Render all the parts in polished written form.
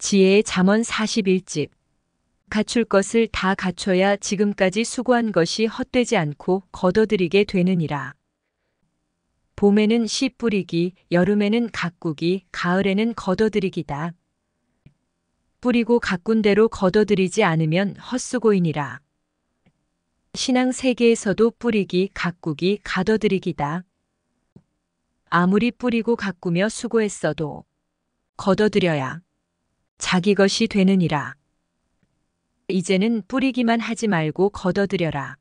지혜의 잠언 41집. 갖출 것을 다 갖춰야 지금까지 수고한 것이 헛되지 않고 거둬들이게 되느니라. 봄에는 씨 뿌리기, 여름에는 가꾸기, 가을에는 거둬들이기다. 뿌리고 가꾼 대로 거둬들이지 않으면 헛수고이니라. 신앙 세계에서도 뿌리기, 가꾸기, 가둬들이기다. 아무리 뿌리고 가꾸며 수고했어도 거둬들여야 자기 것이 되느니라. 이제는 뿌리기만 하지 말고 거둬들여라.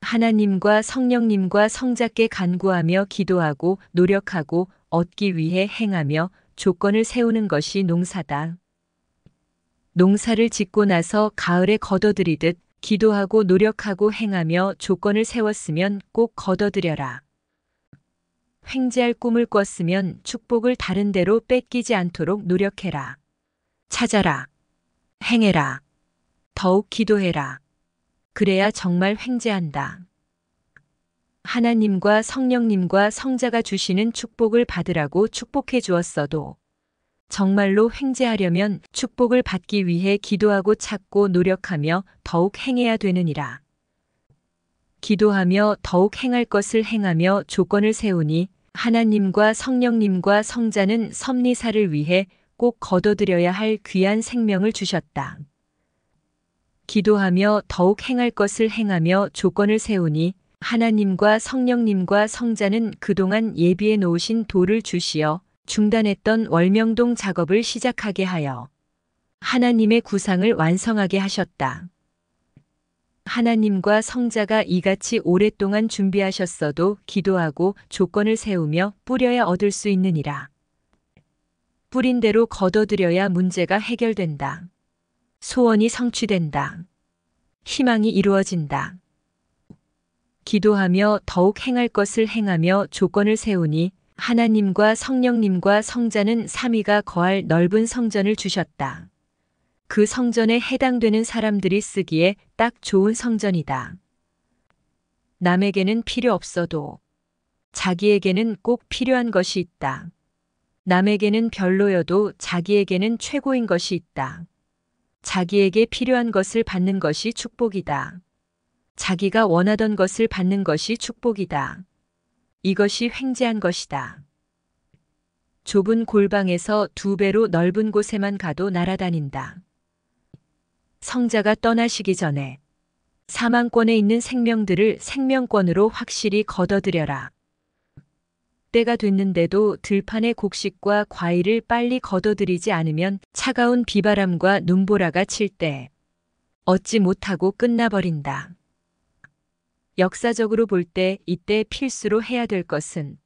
하나님과 성령님과 성자께 간구하며 기도하고 노력하고 얻기 위해 행하며 조건을 세우는 것이 농사다. 농사를 짓고 나서 가을에 거둬들이듯 기도하고 노력하고 행하며 조건을 세웠으면 꼭 거둬들여라. 횡재할 꿈을 꿨으면 축복을 다른 데로 뺏기지 않도록 노력해라. 찾아라. 행해라. 더욱 기도해라. 그래야 정말 횡재한다. 하나님과 성령님과 성자가 주시는 축복을 받으라고 축복해 주었어도 정말로 횡재하려면 축복을 받기 위해 기도하고 찾고 노력하며 더욱 행해야 되느니라. 기도하며 더욱 행할 것을 행하며 조건을 세우니 하나님과 성령님과 성자는 섭리사를 위해 꼭 거둬들여야 할 귀한 생명을 주셨다. 기도하며 더욱 행할 것을 행하며 조건을 세우니 하나님과 성령님과 성자는 그동안 예비해 놓으신 도를 주시어 중단했던 월명동 작업을 시작하게 하여 하나님의 구상을 완성하게 하셨다. 하나님과 성자가 이같이 오랫동안 준비하셨어도 기도하고 조건을 세우며 뿌려야 얻을 수 있느니라. 뿌린 대로 거둬들여야 문제가 해결된다. 소원이 성취된다. 희망이 이루어진다. 기도하며 더욱 행할 것을 행하며 조건을 세우니 하나님과 성령님과 성자는 삼위가 거할 넓은 성전을 주셨다. 그 성전에 해당되는 사람들이 쓰기에 딱 좋은 성전이다. 남에게는 필요 없어도 자기에게는 꼭 필요한 것이 있다. 남에게는 별로여도 자기에게는 최고인 것이 있다. 자기에게 필요한 것을 받는 것이 축복이다. 자기가 원하던 것을 받는 것이 축복이다. 이것이 횡재한 것이다. 좁은 골방에서 2배로 넓은 곳에만 가도 날아다닌다. 성자가 떠나시기 전에 사망권에 있는 생명들을 생명권으로 확실히 거둬들여라. 때가 됐는데도 들판의 곡식과 과일을 빨리 거둬들이지 않으면 차가운 비바람과 눈보라가 칠 때 얻지 못하고 끝나버린다. 역사적으로 볼 때 이때 필수로 해야 될 것은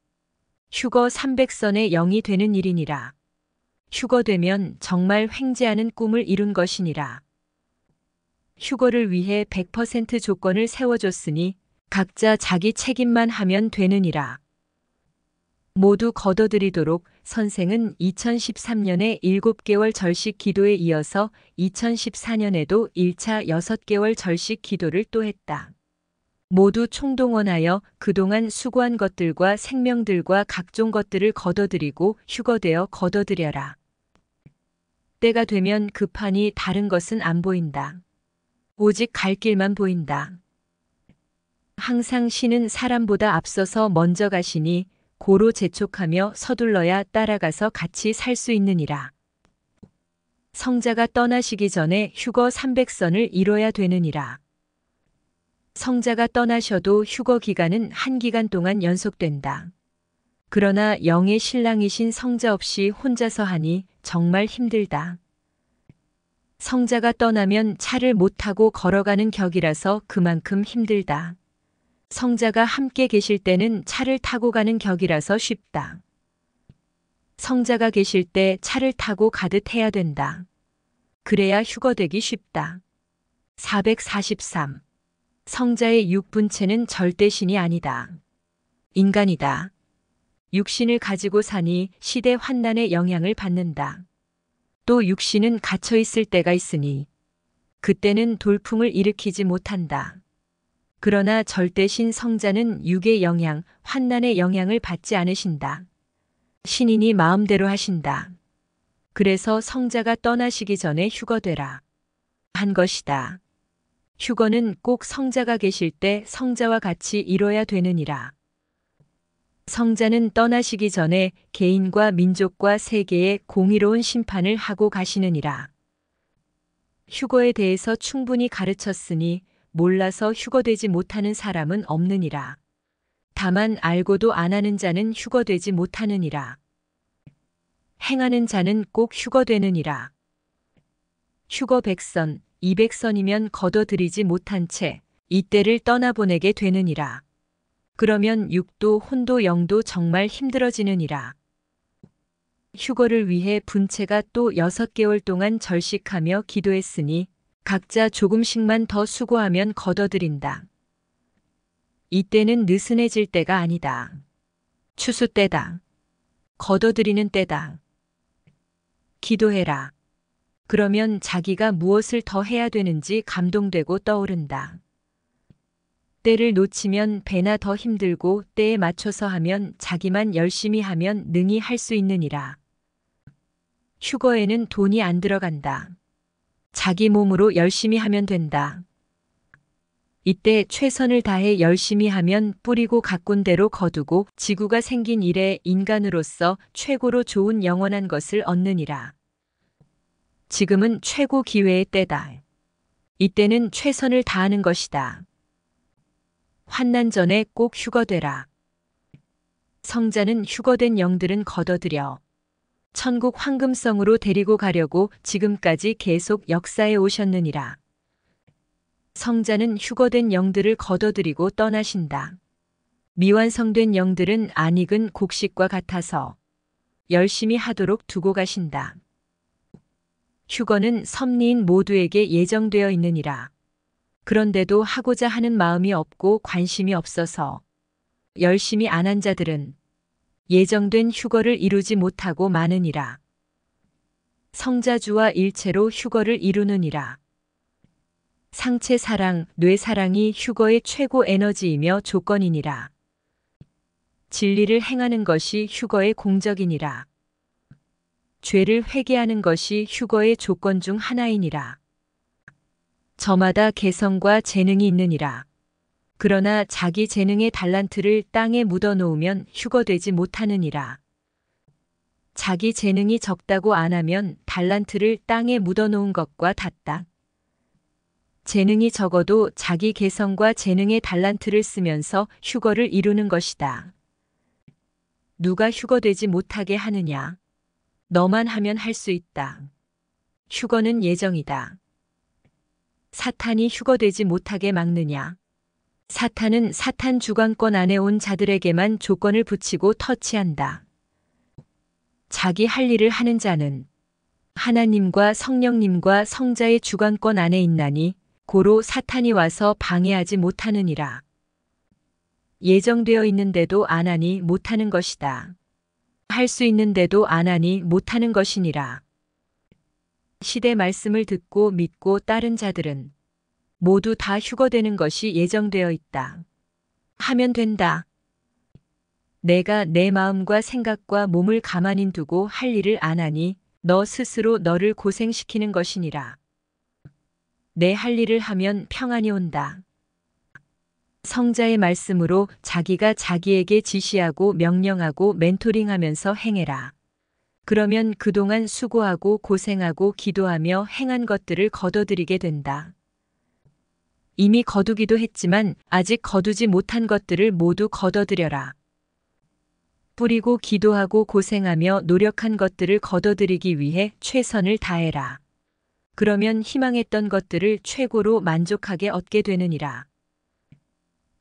휴거 300선의 0이 되는 일이니라. 휴거되면 정말 횡재하는 꿈을 이룬 것이니라. 휴거를 위해 100% 조건을 세워줬으니 각자 자기 책임만 하면 되느니라. 모두 거둬들이도록 선생은 2013년에 7개월 절식 기도에 이어서 2014년에도 1차 6개월 절식 기도를 또 했다. 모두 총동원하여 그동안 수고한 것들과 생명들과 각종 것들을 거둬들이고 휴거되어 거둬들여라. 때가 되면 급하니 다른 것은 안 보인다. 오직 갈 길만 보인다. 항상 신은 사람보다 앞서서 먼저 가시니 고로 재촉하며 서둘러야 따라가서 같이 살 수 있느니라. 성자가 떠나시기 전에 휴거 300선을 이뤄야 되느니라. 성자가 떠나셔도 휴거 기간은 한 기간 동안 연속된다. 그러나 영의 신랑이신 성자 없이 혼자서 하니 정말 힘들다. 성자가 떠나면 차를 못 타고 걸어가는 격이라서 그만큼 힘들다. 성자가 함께 계실 때는 차를 타고 가는 격이라서 쉽다. 성자가 계실 때 차를 타고 가듯 해야 된다. 그래야 휴거되기 쉽다. 443. 성자의 육분체는 절대 신이 아니다. 인간이다. 육신을 가지고 사니 시대 환난의 영향을 받는다. 또 육신은 갇혀 있을 때가 있으니 그때는 돌풍을 일으키지 못한다. 그러나 절대신 성자는 육의 영향, 환난의 영향을 받지 않으신다. 신인이 마음대로 하신다. 그래서 성자가 떠나시기 전에 휴거되라 한 것이다. 휴거는 꼭 성자가 계실 때 성자와 같이 이뤄야 되느니라. 성자는 떠나시기 전에 개인과 민족과 세계에 공의로운 심판을 하고 가시느니라. 휴거에 대해서 충분히 가르쳤으니 몰라서 휴거되지 못하는 사람은 없느니라. 다만 알고도 안 하는 자는 휴거되지 못하느니라. 행하는 자는 꼭 휴거되느니라. 휴거 100선, 200선이면 거둬들이지 못한 채 이때를 떠나보내게 되느니라. 그러면 육도 혼도 영도 정말 힘들어지느니라. 휴거를 위해 분체가 또 6개월 동안 절식하며 기도했으니 각자 조금씩만 더 수고하면 거둬들인다. 이때는 느슨해질 때가 아니다. 추수 때다. 거둬들이는 때다. 기도해라. 그러면 자기가 무엇을 더 해야 되는지 감동되고 떠오른다. 때를 놓치면 배나 더 힘들고 때에 맞춰서 하면 자기만 열심히 하면 능히 할 수 있느니라. 휴거에는 돈이 안 들어간다. 자기 몸으로 열심히 하면 된다. 이때 최선을 다해 열심히 하면 뿌리고 가꾼 대로 거두고 지구가 생긴 이래 인간으로서 최고로 좋은 영원한 것을 얻느니라. 지금은 최고 기회의 때다. 이때는 최선을 다하는 것이다. 환난 전에 꼭 휴거되라. 성자는 휴거된 영들은 거둬들여 천국 황금성으로 데리고 가려고 지금까지 계속 역사에 오셨느니라. 성자는 휴거된 영들을 거둬들이고 떠나신다. 미완성된 영들은 안 익은 곡식과 같아서 열심히 하도록 두고 가신다. 휴거는 섭리인 모두에게 예정되어 있느니라. 그런데도 하고자 하는 마음이 없고 관심이 없어서 열심히 안 한 자들은 예정된 휴거를 이루지 못하고 마느니라. 성자주와 일체로 휴거를 이루느니라. 상체 사랑, 뇌 사랑이 휴거의 최고 에너지이며 조건이니라. 진리를 행하는 것이 휴거의 공적이니라. 죄를 회개하는 것이 휴거의 조건 중 하나이니라. 저마다 개성과 재능이 있느니라. 그러나 자기 재능의 달란트를 땅에 묻어놓으면 휴거되지 못하느니라. 자기 재능이 적다고 안 하면 달란트를 땅에 묻어놓은 것과 같다. 재능이 적어도 자기 개성과 재능의 달란트를 쓰면서 휴거를 이루는 것이다. 누가 휴거되지 못하게 하느냐? 너만 하면 할 수 있다. 휴거는 예정이다. 사탄이 휴거되지 못하게 막느냐? 사탄은 사탄 주관권 안에 온 자들에게만 조건을 붙이고 터치한다. 자기 할 일을 하는 자는 하나님과 성령님과 성자의 주관권 안에 있나니 고로 사탄이 와서 방해하지 못하느니라. 예정되어 있는데도 안 하니 못하는 것이다. 할 수 있는데도 안 하니 못하는 것이니라. 시대 말씀을 듣고 믿고 따른 자들은 모두 다 휴거되는 것이 예정되어 있다. 하면 된다. 내가 내 마음과 생각과 몸을 가만히 두고 할 일을 안 하니 너 스스로 너를 고생시키는 것이니라. 내 할 일을 하면 평안이 온다. 성자의 말씀으로 자기가 자기에게 지시하고 명령하고 멘토링하면서 행해라. 그러면 그동안 수고하고 고생하고 기도하며 행한 것들을 거둬들이게 된다. 이미 거두기도 했지만 아직 거두지 못한 것들을 모두 거둬들여라. 뿌리고 기도하고 고생하며 노력한 것들을 거둬들이기 위해 최선을 다해라. 그러면 희망했던 것들을 최고로 만족하게 얻게 되느니라.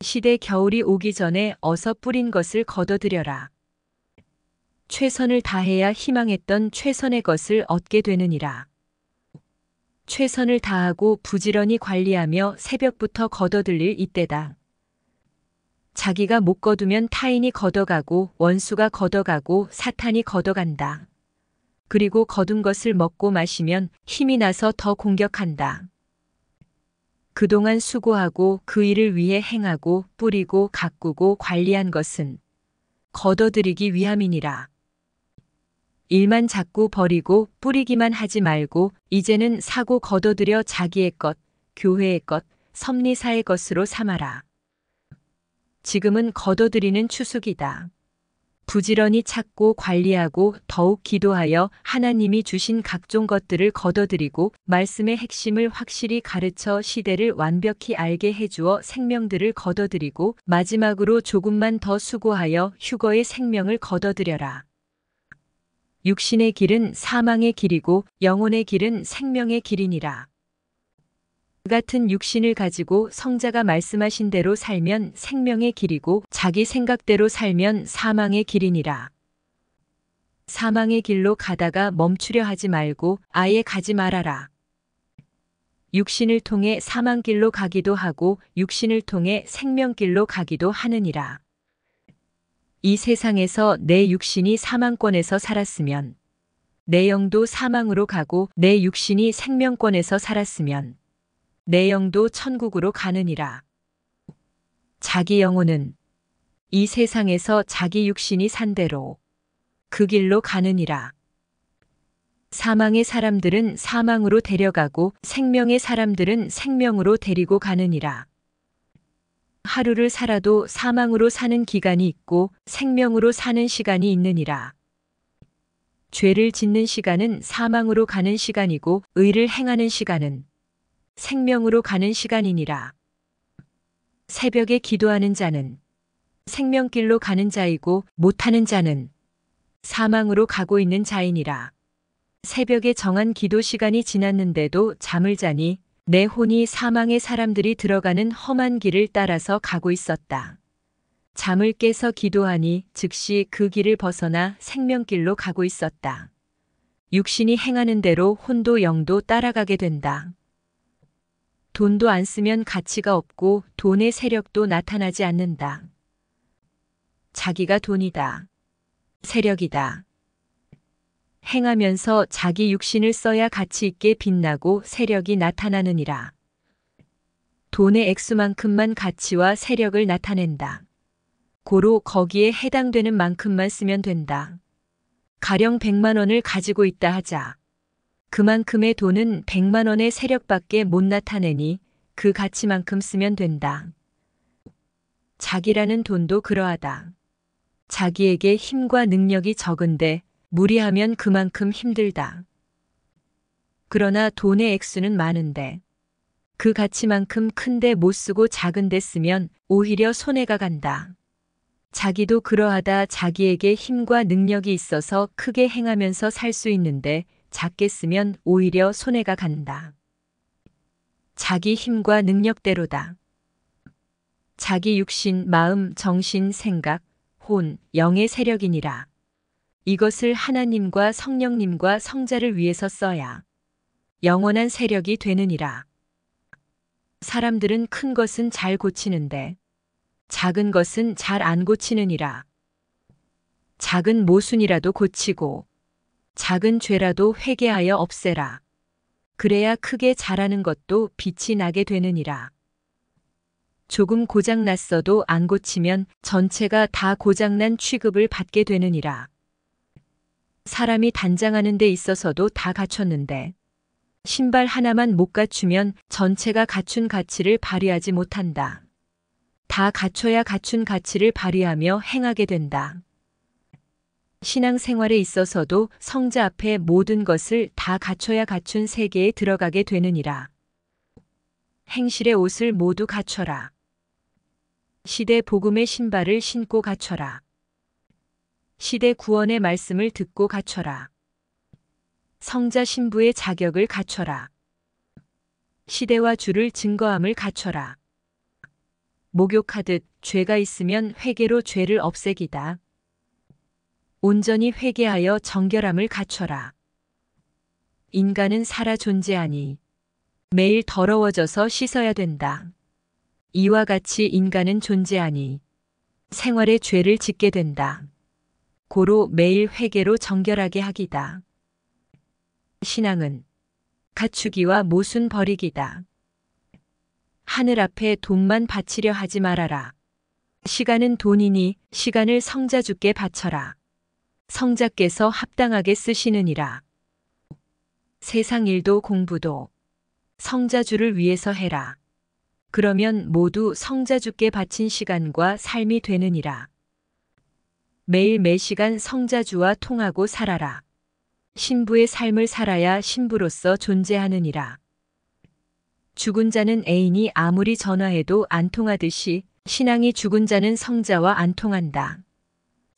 시대 겨울이 오기 전에 어서 뿌린 것을 거둬들여라. 최선을 다해야 희망했던 최선의 것을 얻게 되느니라. 최선을 다하고 부지런히 관리하며 새벽부터 거둬들일 이때다. 자기가 못 거두면 타인이 걷어가고 원수가 걷어가고 사탄이 걷어간다. 그리고 거둔 것을 먹고 마시면 힘이 나서 더 공격한다. 그동안 수고하고 그 일을 위해 행하고 뿌리고 가꾸고 관리한 것은 거둬들이기 위함이니라. 일만 자꾸 버리고 뿌리기만 하지 말고 이제는 사고 걷어들여 자기의 것, 교회의 것, 섭리사의 것으로 삼아라. 지금은 걷어들이는 추수기다. 부지런히 찾고 관리하고 더욱 기도하여 하나님이 주신 각종 것들을 걷어들이고 말씀의 핵심을 확실히 가르쳐 시대를 완벽히 알게 해주어 생명들을 걷어들이고 마지막으로 조금만 더 수고하여 휴거의 생명을 걷어들여라. 육신의 길은 사망의 길이고 영혼의 길은 생명의 길이니라. 그 같은 육신을 가지고 성자가 말씀하신 대로 살면 생명의 길이고 자기 생각대로 살면 사망의 길이니라. 사망의 길로 가다가 멈추려 하지 말고 아예 가지 말아라. 육신을 통해 사망길로 가기도 하고 육신을 통해 생명길로 가기도 하느니라. 이 세상에서 내 육신이 사망권에서 살았으면 내 영도 사망으로 가고 내 육신이 생명권에서 살았으면 내 영도 천국으로 가느니라. 자기 영혼은 이 세상에서 자기 육신이 산 대로 그 길로 가느니라. 사망의 사람들은 사망으로 데려가고 생명의 사람들은 생명으로 데리고 가느니라. 하루를 살아도 사망으로 사는 기간이 있고 생명으로 사는 시간이 있느니라. 죄를 짓는 시간은 사망으로 가는 시간이고 의를 행하는 시간은 생명으로 가는 시간이니라. 새벽에 기도하는 자는 생명길로 가는 자이고 못하는 자는 사망으로 가고 있는 자이니라. 새벽에 정한 기도 시간이 지났는데도 잠을 자니 내 혼이 사망의 사람들이 들어가는 험한 길을 따라서 가고 있었다. 잠을 깨서 기도하니 즉시 그 길을 벗어나 생명길로 가고 있었다. 육신이 행하는 대로 혼도 영도 따라가게 된다. 돈도 안 쓰면 가치가 없고 돈의 세력도 나타나지 않는다. 자기가 돈이다. 세력이다. 행하면서 자기 육신을 써야 가치 있게 빛나고 세력이 나타나느니라. 돈의 액수만큼만 가치와 세력을 나타낸다. 고로 거기에 해당되는 만큼만 쓰면 된다. 가령 100만 원을 가지고 있다 하자. 그만큼의 돈은 100만 원의 세력밖에 못 나타내니 그 가치만큼 쓰면 된다. 자기라는 돈도 그러하다. 자기에게 힘과 능력이 적은데 무리하면 그만큼 힘들다. 그러나 돈의 액수는 많은데 그 가치만큼 큰데 못 쓰고 작은데 쓰면 오히려 손해가 간다. 자기도 그러하다. 자기에게 힘과 능력이 있어서 크게 행하면서 살 수 있는데 작게 쓰면 오히려 손해가 간다. 자기 힘과 능력대로다. 자기 육신, 마음, 정신, 생각, 혼, 영의 세력이니라. 이것을 하나님과 성령님과 성자를 위해서 써야 영원한 세력이 되느니라. 사람들은 큰 것은 잘 고치는데 작은 것은 잘 안 고치느니라. 작은 모순이라도 고치고 작은 죄라도 회개하여 없애라. 그래야 크게 잘하는 것도 빛이 나게 되느니라. 조금 고장났어도 안 고치면 전체가 다 고장난 취급을 받게 되느니라. 사람이 단장하는 데 있어서도 다 갖췄는데 신발 하나만 못 갖추면 전체가 갖춘 가치를 발휘하지 못한다. 다 갖춰야 갖춘 가치를 발휘하며 행하게 된다. 신앙생활에 있어서도 성자 앞에 모든 것을 다 갖춰야 갖춘 세계에 들어가게 되느니라. 행실의 옷을 모두 갖춰라. 시대 복음의 신발을 신고 갖춰라. 시대 구원의 말씀을 듣고 갖춰라. 성자 신부의 자격을 갖춰라. 시대와 주를 증거함을 갖춰라. 목욕하듯 죄가 있으면 회개로 죄를 없애기다. 온전히 회개하여 정결함을 갖춰라. 인간은 살아 존재하니 매일 더러워져서 씻어야 된다. 이와 같이 인간은 존재하니 생활의 죄를 짓게 된다. 고로 매일 회개로 정결하게 하기다. 신앙은 갖추기와 모순 버리기다. 하늘 앞에 돈만 바치려 하지 말아라. 시간은 돈이니 시간을 성자주께 바쳐라. 성자께서 합당하게 쓰시느니라. 세상 일도 공부도 성자주를 위해서 해라. 그러면 모두 성자주께 바친 시간과 삶이 되느니라. 매일 매시간 성자주와 통하고 살아라. 신부의 삶을 살아야 신부로서 존재하느니라. 죽은 자는 애인이 아무리 전화해도 안 통하듯이 신앙이 죽은 자는 성자와 안 통한다.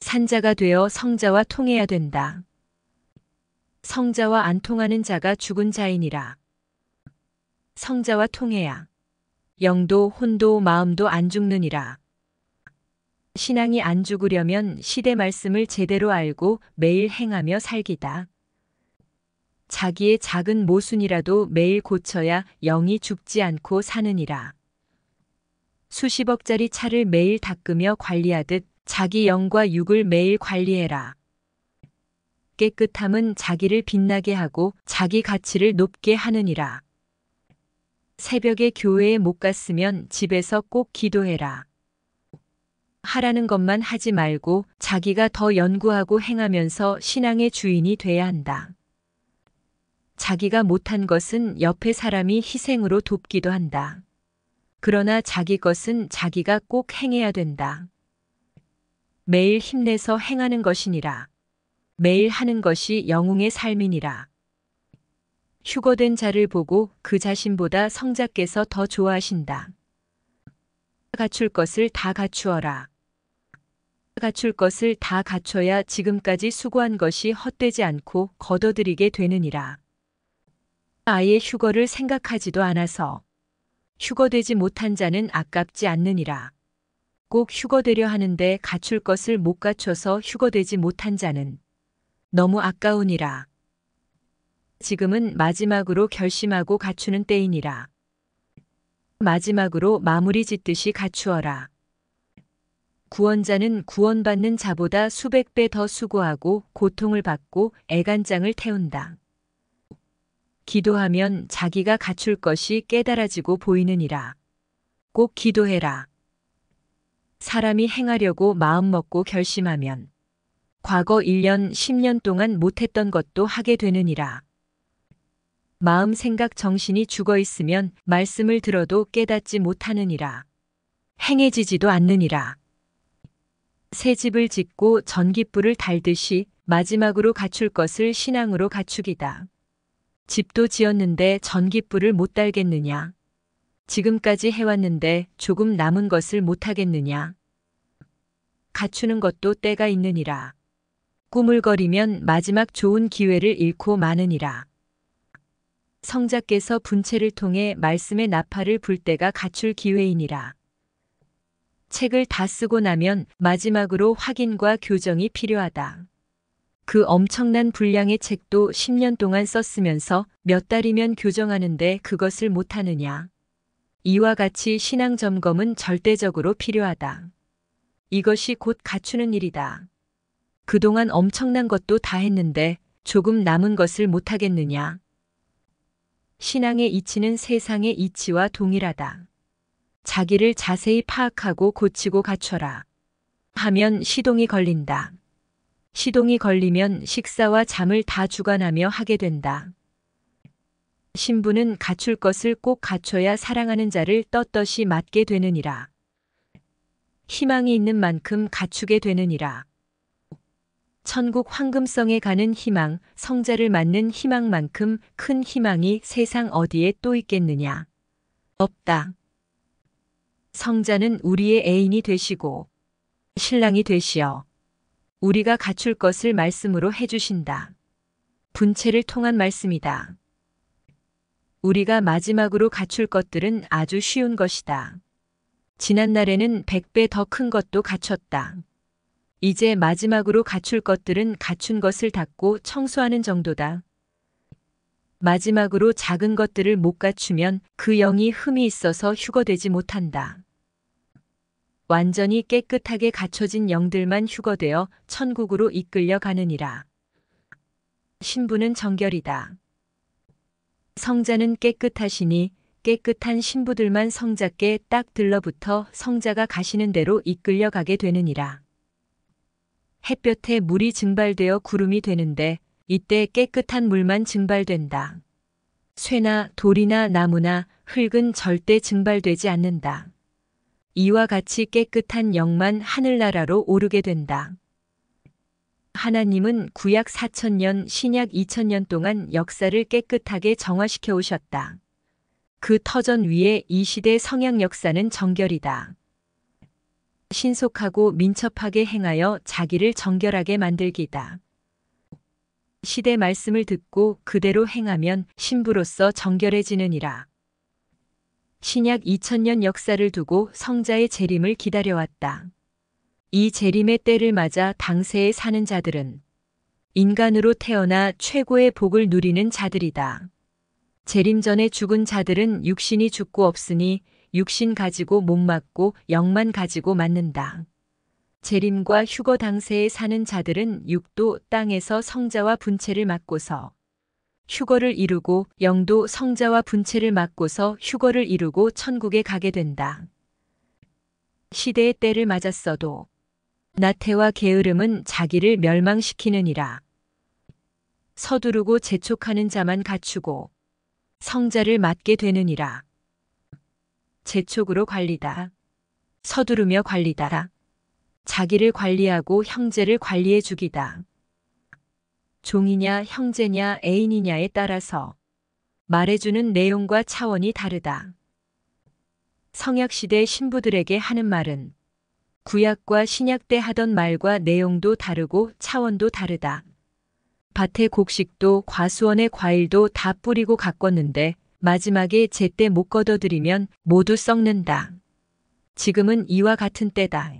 산자가 되어 성자와 통해야 된다. 성자와 안 통하는 자가 죽은 자이니라. 성자와 통해야 영도 혼도 마음도 안 죽느니라. 신앙이 안 죽으려면 시대 말씀을 제대로 알고 매일 행하며 살기다. 자기의 작은 모순이라도 매일 고쳐야 영이 죽지 않고 사느니라. 수십억짜리 차를 매일 닦으며 관리하듯 자기 영과 육을 매일 관리해라. 깨끗함은 자기를 빛나게 하고 자기 가치를 높게 하느니라. 새벽에 교회에 못 갔으면 집에서 꼭 기도해라. 하라는 것만 하지 말고 자기가 더 연구하고 행하면서 신앙의 주인이 돼야 한다. 자기가 못한 것은 옆에 사람이 희생으로 돕기도 한다. 그러나 자기 것은 자기가 꼭 행해야 된다. 매일 힘내서 행하는 것이니라. 매일 하는 것이 영웅의 삶이니라. 휴거된 자를 보고 그 자신보다 성자께서 더 좋아하신다. 갖출 것을 다 갖추어라. 갖출 것을 다 갖춰야 지금까지 수고한 것이 헛되지 않고 거둬들이게 되느니라. 아예 휴거를 생각하지도 않아서 휴거되지 못한 자는 아깝지 않느니라. 꼭 휴거되려 하는데 갖출 것을 못 갖춰서 휴거되지 못한 자는 너무 아까우니라. 지금은 마지막으로 결심하고 갖추는 때이니라. 마지막으로 마무리 짓듯이 갖추어라. 구원자는 구원받는 자보다 수백 배 더 수고하고 고통을 받고 애간장을 태운다. 기도하면 자기가 갖출 것이 깨달아지고 보이느니라. 꼭 기도해라. 사람이 행하려고 마음먹고 결심하면 과거 1년, 10년 동안 못했던 것도 하게 되느니라. 마음 생각 정신이 죽어 있으면 말씀을 들어도 깨닫지 못하느니라. 행해지지도 않느니라. 새 집을 짓고 전깃불을 달듯이 마지막으로 갖출 것을 신앙으로 갖추기다. 집도 지었는데 전깃불을 못 달겠느냐? 지금까지 해왔는데 조금 남은 것을 못 하겠느냐? 갖추는 것도 때가 있느니라. 꾸물거리면 마지막 좋은 기회를 잃고 마느니라. 성자께서 분채를 통해 말씀의 나팔을 불 때가 갖출 기회이니라. 책을 다 쓰고 나면 마지막으로 확인과 교정이 필요하다. 그 엄청난 분량의 책도 10년 동안 썼으면서 몇 달이면 교정하는데 그것을 못하느냐. 이와 같이 신앙 점검은 절대적으로 필요하다. 이것이 곧 갖추는 일이다. 그동안 엄청난 것도 다 했는데 조금 남은 것을 못하겠느냐. 신앙의 이치는 세상의 이치와 동일하다. 자기를 자세히 파악하고 고치고 갖춰라. 하면 시동이 걸린다. 시동이 걸리면 식사와 잠을 다 주관하며 하게 된다. 신부는 갖출 것을 꼭 갖춰야 사랑하는 자를 떳떳이 맡게 되느니라. 희망이 있는 만큼 갖추게 되느니라. 천국 황금성에 가는 희망, 성자를 맞는 희망만큼 큰 희망이 세상 어디에 또 있겠느냐? 없다. 성자는 우리의 애인이 되시고 신랑이 되시어 우리가 갖출 것을 말씀으로 해주신다. 분채를 통한 말씀이다. 우리가 마지막으로 갖출 것들은 아주 쉬운 것이다. 지난날에는 100배 더 큰 것도 갖췄다. 이제 마지막으로 갖출 것들은 갖춘 것을 닦고 청소하는 정도다. 마지막으로 작은 것들을 못 갖추면 그 영이 흠이 있어서 휴거되지 못한다. 완전히 깨끗하게 갖춰진 영들만 휴거되어 천국으로 이끌려 가느니라. 신부는 정결이다. 성자는 깨끗하시니 깨끗한 신부들만 성자께 딱 들러붙어 성자가 가시는 대로 이끌려 가게 되느니라. 햇볕에 물이 증발되어 구름이 되는데 이때 깨끗한 물만 증발된다. 쇠나 돌이나 나무나 흙은 절대 증발되지 않는다. 이와 같이 깨끗한 영만 하늘나라로 오르게 된다. 하나님은 구약 4000년, 신약 2000년 동안 역사를 깨끗하게 정화시켜 오셨다. 그 터전 위에 이 시대 성약 역사는 정결이다. 신속하고 민첩하게 행하여 자기를 정결하게 만들기다. 시대 말씀을 듣고 그대로 행하면 신부로서 정결해지느니라. 신약 2000년 역사를 두고 성자의 재림을 기다려왔다. 이 재림의 때를 맞아 당세에 사는 자들은 인간으로 태어나 최고의 복을 누리는 자들이다. 재림 전에 죽은 자들은 육신이 죽고 없으니 육신 가지고 못 맞고 영만 가지고 맞는다. 재림과 휴거 당세에 사는 자들은 육도 땅에서 성자와 분체를 맞고서 휴거를 이루고 영도 성자와 분체를 맞고서 휴거를 이루고 천국에 가게 된다. 시대의 때를 맞았어도 나태와 게으름은 자기를 멸망시키느니라. 서두르고 재촉하는 자만 갖추고 성자를 맞게 되느니라. 재촉으로 관리다. 서두르며 관리다. 자기를 관리하고 형제를 관리해 주기다. 종이냐 형제냐 애인이냐에 따라서 말해주는 내용과 차원이 다르다. 성약시대 신부들에게 하는 말은 구약과 신약 때 하던 말과 내용도 다르고 차원도 다르다. 밭의 곡식도 과수원의 과일도 다 뿌리고 가꿨는데 마지막에 제때 못 걷어들이면 모두 썩는다. 지금은 이와 같은 때다.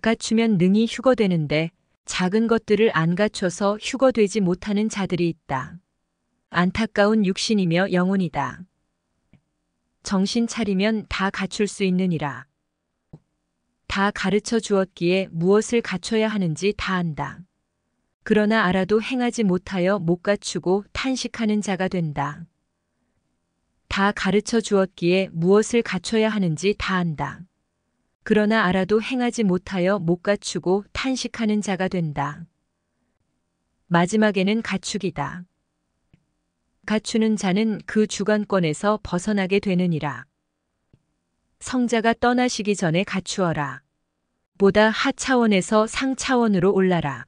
갖추면 능히 휴거되는데 작은 것들을 안 갖춰서 휴거되지 못하는 자들이 있다. 안타까운 육신이며 영혼이다. 정신 차리면 다 갖출 수 있느니라. 다 가르쳐 주었기에 무엇을 갖춰야 하는지 다 안다. 그러나 알아도 행하지 못하여 못 갖추고 탄식하는 자가 된다. 다 가르쳐 주었기에 무엇을 갖춰야 하는지 다 안다. 그러나 알아도 행하지 못하여 못 갖추고 탄식하는 자가 된다. 마지막에는 갖추기다. 갖추는 자는 그 주관권에서 벗어나게 되느니라. 성자가 떠나시기 전에 갖추어라. 보다 하차원에서 상차원으로 올라라.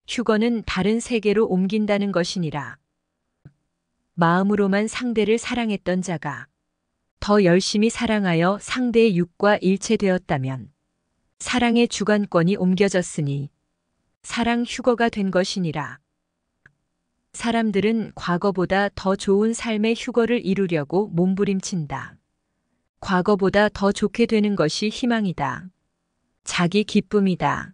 휴거는 다른 세계로 옮긴다는 것이니라. 마음으로만 상대를 사랑했던 자가 더 열심히 사랑하여 상대의 육과 일체되었다면 사랑의 주관권이 옮겨졌으니 사랑 휴거가 된 것이니라. 사람들은 과거보다 더 좋은 삶의 휴거를 이루려고 몸부림친다. 과거보다 더 좋게 되는 것이 희망이다. 자기 기쁨이다.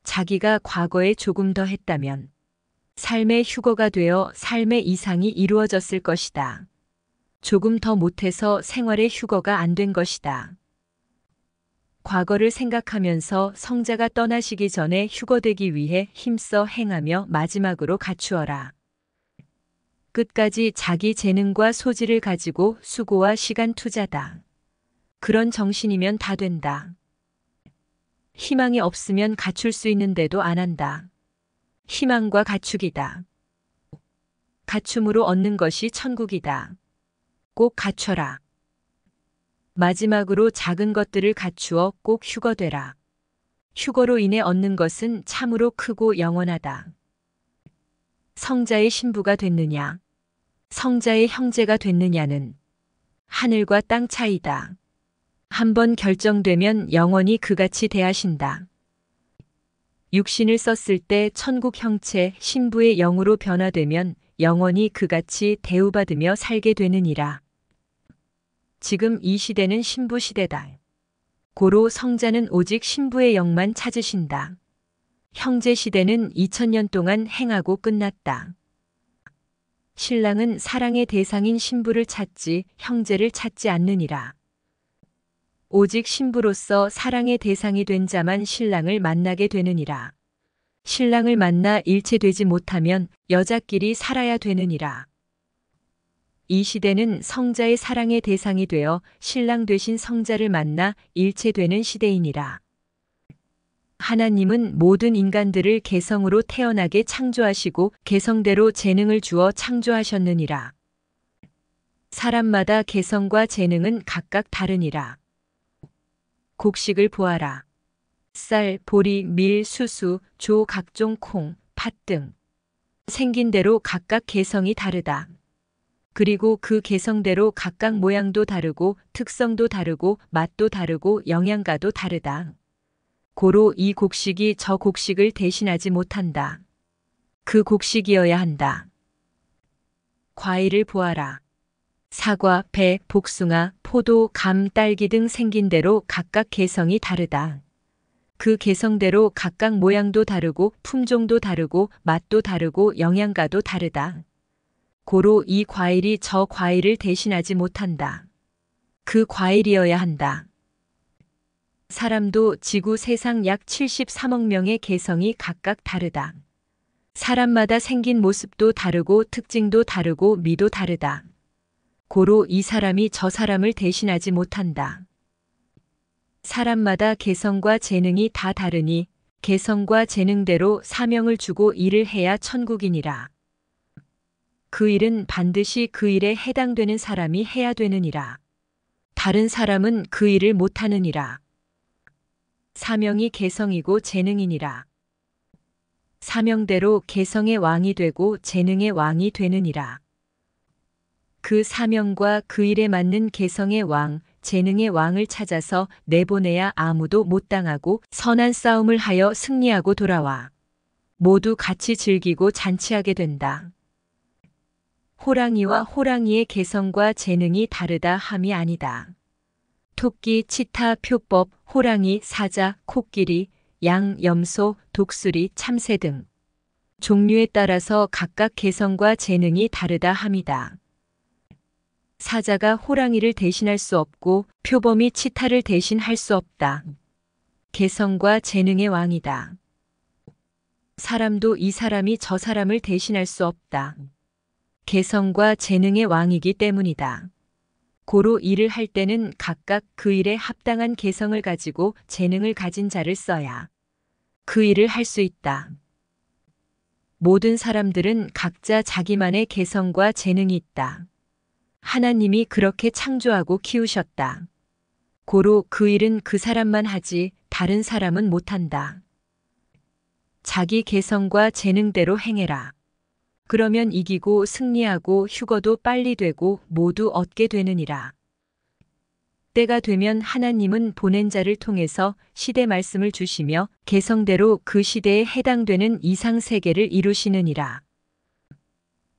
자기가 과거에 조금 더 했다면 삶의 휴거가 되어 삶의 이상이 이루어졌을 것이다. 조금 더 못해서 생활의 휴거가 안 된 것이다. 과거를 생각하면서 성자가 떠나시기 전에 휴거되기 위해 힘써 행하며 마지막으로 갖추어라. 끝까지 자기 재능과 소질을 가지고 수고와 시간 투자다. 그런 정신이면 다 된다. 희망이 없으면 갖출 수 있는데도 안 한다. 희망과 갖추기다. 갖춤으로 얻는 것이 천국이다. 꼭 갖춰라. 마지막으로 작은 것들을 갖추어 꼭 휴거되라. 휴거로 인해 얻는 것은 참으로 크고 영원하다. 성자의 신부가 됐느냐, 성자의 형제가 됐느냐는 하늘과 땅 차이다. 한번 결정되면 영원히 그같이 대하신다. 육신을 썼을 때 천국 형체 신부의 영으로 변화되면 영원히 그같이 대우받으며 살게 되느니라. 지금 이 시대는 신부 시대다. 고로 성자는 오직 신부의 영만 찾으신다. 형제 시대는 2000년 동안 행하고 끝났다. 신랑은 사랑의 대상인 신부를 찾지 형제를 찾지 않느니라. 오직 신부로서 사랑의 대상이 된 자만 신랑을 만나게 되느니라. 신랑을 만나 일체되지 못하면 여자끼리 살아야 되느니라. 이 시대는 성자의 사랑의 대상이 되어 신랑 되신 성자를 만나 일체되는 시대이니라. 하나님은 모든 인간들을 개성으로 태어나게 창조하시고 개성대로 재능을 주어 창조하셨느니라. 사람마다 개성과 재능은 각각 다르니라. 곡식을 보아라. 쌀, 보리, 밀, 수수, 조, 각종 콩, 팥 등. 생긴 대로 각각 개성이 다르다. 그리고 그 개성대로 각각 모양도 다르고 특성도 다르고 맛도 다르고 영양가도 다르다. 고로 이 곡식이 저 곡식을 대신하지 못한다. 그 곡식이어야 한다. 과일을 보아라. 사과, 배, 복숭아, 포도, 감, 딸기 등 생긴 대로 각각 개성이 다르다. 그 개성대로 각각 모양도 다르고 품종도 다르고 맛도 다르고 영양가도 다르다. 고로 이 과일이 저 과일을 대신하지 못한다. 그 과일이어야 한다. 사람도 지구 세상 약 73억 명의 개성이 각각 다르다. 사람마다 생긴 모습도 다르고 특징도 다르고 미도 다르다. 고로 이 사람이 저 사람을 대신하지 못한다. 사람마다 개성과 재능이 다 다르니 개성과 재능대로 사명을 주고 일을 해야 천국이니라. 그 일은 반드시 그 일에 해당되는 사람이 해야 되느니라. 다른 사람은 그 일을 못하느니라. 사명이 개성이고 재능이니라. 사명대로 개성의 왕이 되고 재능의 왕이 되느니라. 그 사명과 그 일에 맞는 개성의 왕, 재능의 왕을 찾아서 내보내야 아무도 못 당하고 선한 싸움을 하여 승리하고 돌아와. 모두 같이 즐기고 잔치하게 된다. 호랑이와 호랑이의 개성과 재능이 다르다 함이 아니다. 토끼, 치타, 표법, 호랑이, 사자, 코끼리, 양, 염소, 독수리, 참새 등 종류에 따라서 각각 개성과 재능이 다르다 함이다. 사자가 호랑이를 대신할 수 없고 표범이 치타를 대신할 수 없다. 개성과 재능의 왕이다. 사람도 이 사람이 저 사람을 대신할 수 없다. 개성과 재능의 왕이기 때문이다. 고로 일을 할 때는 각각 그 일에 합당한 개성을 가지고 재능을 가진 자를 써야 그 일을 할 수 있다. 모든 사람들은 각자 자기만의 개성과 재능이 있다. 하나님이 그렇게 창조하고 키우셨다. 고로 그 일은 그 사람만 하지 다른 사람은 못한다. 자기 개성과 재능대로 행해라. 그러면 이기고 승리하고 휴거도 빨리 되고 모두 얻게 되느니라. 때가 되면 하나님은 보낸 자를 통해서 시대 말씀을 주시며 개성대로 그 시대에 해당되는 이상 세계를 이루시느니라.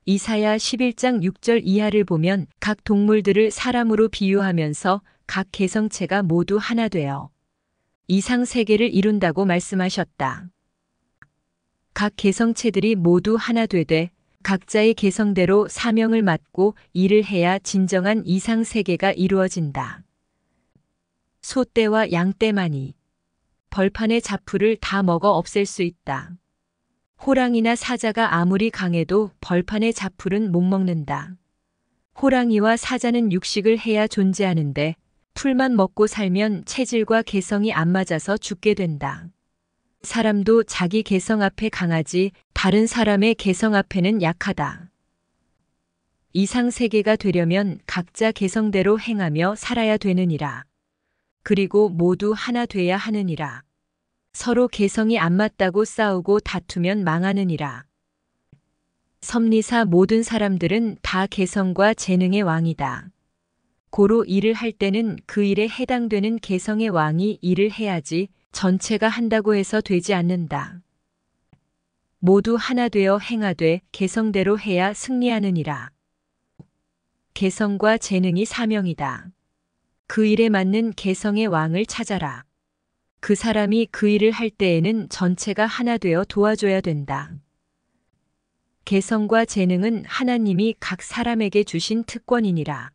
이사야 11장 6절 이하를 보면 각 동물들을 사람으로 비유하면서 각 개성체가 모두 하나 되어 이상 세계를 이룬다고 말씀하셨다. 각 개성체들이 모두 하나 되되 각자의 개성대로 사명을 맡고 일을 해야 진정한 이상 세계가 이루어진다. 소떼와 양떼만이 벌판의 잡풀을 다 먹어 없앨 수 있다. 호랑이나 사자가 아무리 강해도 벌판의 잡풀은 못 먹는다. 호랑이와 사자는 육식을 해야 존재하는데 풀만 먹고 살면 체질과 개성이 안 맞아서 죽게 된다. 사람도 자기 개성 앞에 강하지 다른 사람의 개성 앞에는 약하다. 이상 세계가 되려면 각자 개성대로 행하며 살아야 되느니라. 그리고 모두 하나 돼야 하느니라. 서로 개성이 안 맞다고 싸우고 다투면 망하느니라. 섭리사 모든 사람들은 다 개성과 재능의 왕이다. 고로 일을 할 때는 그 일에 해당되는 개성의 왕이 일을 해야지 전체가 한다고 해서 되지 않는다. 모두 하나 되어 행하되 개성대로 해야 승리하느니라. 개성과 재능이 사명이다. 그 일에 맞는 개성의 왕을 찾아라. 그 사람이 그 일을 할 때에는 전체가 하나 되어 도와줘야 된다. 개성과 재능은 하나님이 각 사람에게 주신 특권이니라.